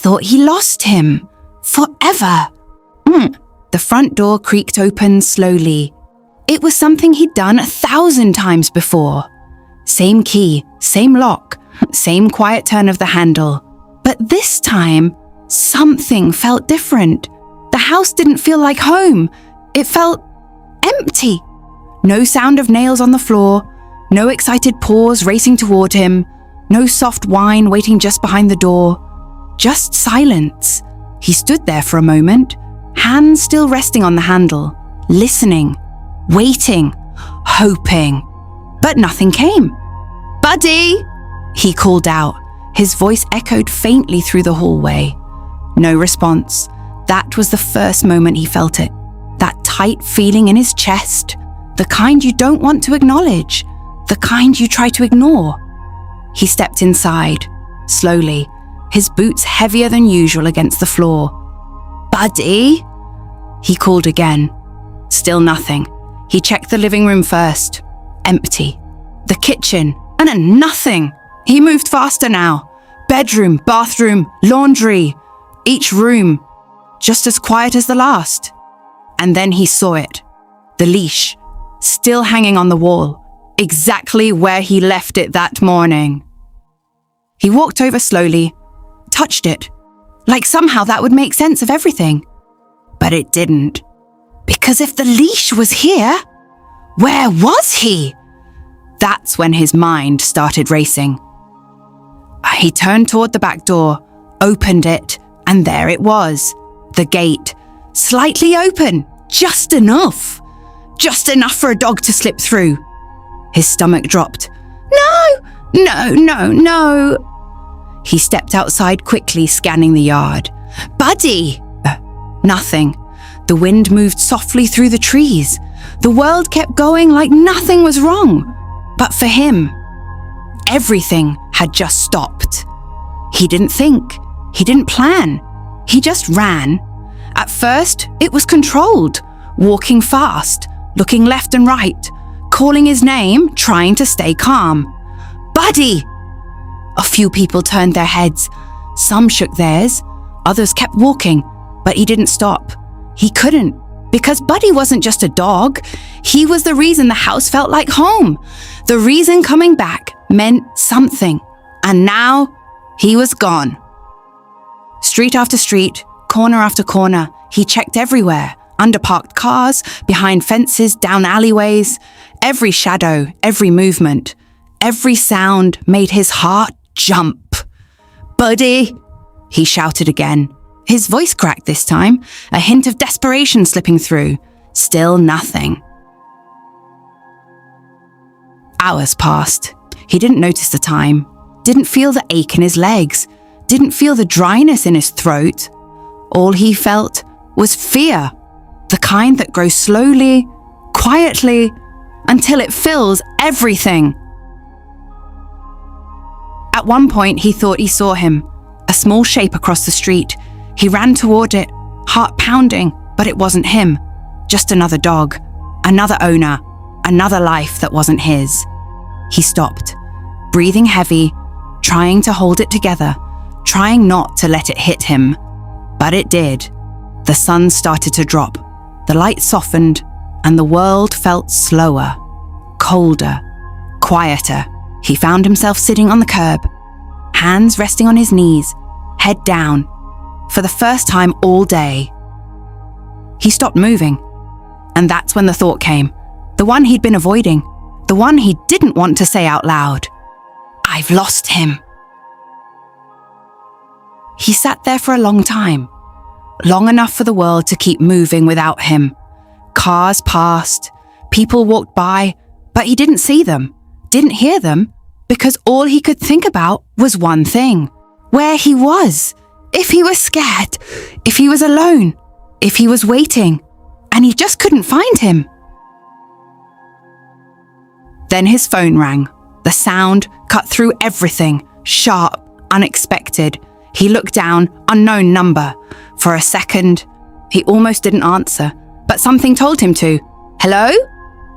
thought he lost him. Forever. The front door creaked open slowly. It was something he'd done 1,000 times before. Same key, same lock, same quiet turn of the handle. But this time, something felt different. The house didn't feel like home. It felt empty. No sound of nails on the floor, no excited paws racing toward him, no soft whine waiting just behind the door. Just silence. He stood there for a moment, hands still resting on the handle, listening, waiting, hoping. But nothing came. "Buddy!" he called out. His voice echoed faintly through the hallway. No response. That was the first moment he felt it. That tight feeling in his chest. The kind you don't want to acknowledge. The kind you try to ignore. He stepped inside, slowly, his boots heavier than usual against the floor. "Buddy?" he called again. Still nothing. He checked the living room first. Empty. The kitchen. And nothing. He moved faster now. Bedroom, bathroom, laundry. Each room. Just as quiet as the last. And then he saw it. The leash. Still hanging on the wall. Exactly where he left it that morning. He walked over slowly. Touched it. Like somehow that would make sense of everything. But it didn't. Because if the leash was here, where was he? That's when his mind started racing. He turned toward the back door, opened it, and there it was. The gate, slightly open, just enough. Just enough for a dog to slip through. His stomach dropped. No. He stepped outside quickly, scanning the yard. "Buddy!" Nothing. The wind moved softly through the trees. The world kept going like nothing was wrong. But for him, everything had just stopped. He didn't think. He didn't plan. He just ran. At first, it was controlled, walking fast, looking left and right, calling his name, trying to stay calm. "Buddy!" A few people turned their heads. Some shook theirs. Others kept walking, but he didn't stop. He couldn't, because Buddy wasn't just a dog. He was the reason the house felt like home. The reason coming back meant something. And now, he was gone. Street after street, corner after corner, he checked everywhere. Under parked cars, behind fences, down alleyways. Every shadow, every movement, every sound made his heart jump. "Buddy!" he shouted again. His voice cracked this time, a hint of desperation slipping through. Still nothing. Hours passed. He didn't notice the time, didn't feel the ache in his legs, didn't feel the dryness in his throat. All he felt was fear, the kind that grows slowly, quietly, until it fills everything. At one point, he thought he saw him, a small shape across the street. He ran toward it, heart pounding, but it wasn't him. Just another dog, another owner, another life that wasn't his. He stopped, breathing heavy, trying to hold it together, trying not to let it hit him. But it did. The sun started to drop, the light softened, and the world felt slower, colder, quieter. He found himself sitting on the curb, hands resting on his knees, head down, for the first time all day. He stopped moving, and that's when the thought came, the one he'd been avoiding, the one he didn't want to say out loud. "I've lost him." He sat there for a long time, long enough for the world to keep moving without him. Cars passed, people walked by, but he didn't see them, didn't hear them, because all he could think about was one thing: where he was. If he was scared, if he was alone, if he was waiting, and he just couldn't find him. Then his phone rang. The sound cut through everything, sharp, unexpected. He looked down, unknown number. For a second, he almost didn't answer, but something told him to. "Hello?"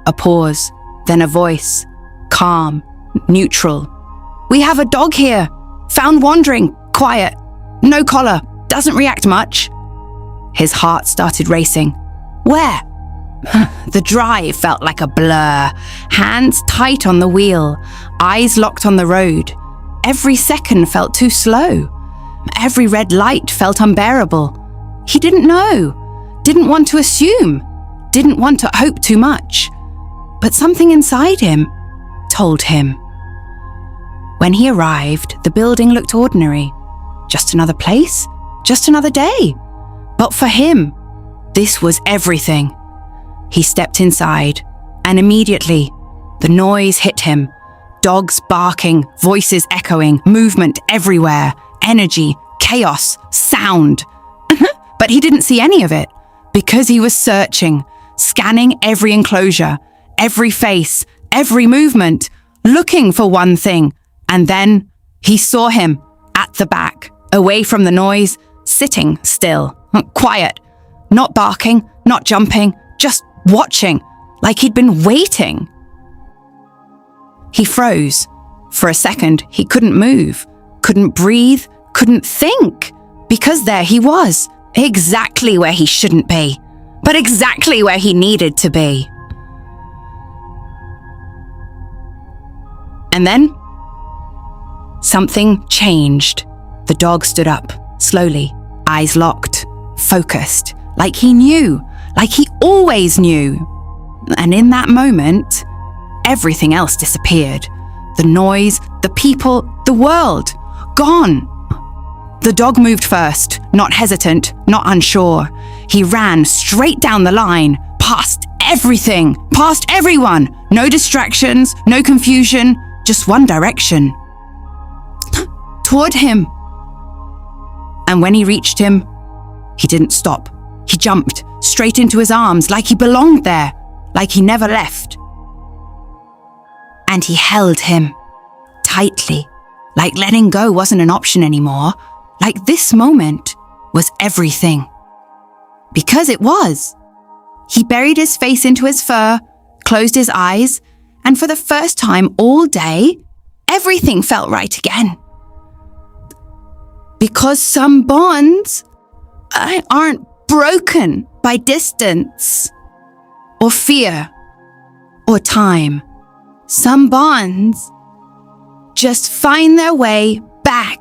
A pause, then a voice, calm, neutral. "We have a dog here, found wandering, quiet. No collar. Doesn't react much. His heart started racing. Where? The drive felt like a blur. Hands tight on the wheel. Eyes locked on the road. Every second felt too slow. Every red light felt unbearable. He didn't know. Didn't want to assume. Didn't want to hope too much. But something inside him told him. When he arrived, the building looked ordinary. Just another place, just another day. But for him, this was everything. He stepped inside, and immediately, the noise hit him. Dogs barking, voices echoing, movement everywhere, energy, chaos, sound. But he didn't see any of it, because he was searching, scanning every enclosure, every face, every movement, looking for one thing. And then he saw him at the back, away from the noise, sitting still, quiet, not barking, not jumping, just watching, like he'd been waiting. He froze. For a second, he couldn't move, couldn't breathe, couldn't think, because there he was, exactly where he shouldn't be, but exactly where he needed to be. And then, something changed. The dog stood up, slowly, eyes locked, focused, like he knew, like he always knew. And in that moment, everything else disappeared. The noise, the people, the world, gone. The dog moved first, not hesitant, not unsure. He ran straight down the line, past everything, past everyone. No distractions, no confusion, just one direction. Toward him. And when he reached him, he didn't stop. He jumped straight into his arms like he belonged there, like he never left. And he held him tightly, like letting go wasn't an option anymore, like this moment was everything. Because it was. He buried his face into his fur, closed his eyes, and for the first time all day, everything felt right again. Because some bonds aren't broken by distance, or fear, or time. Some bonds just find their way back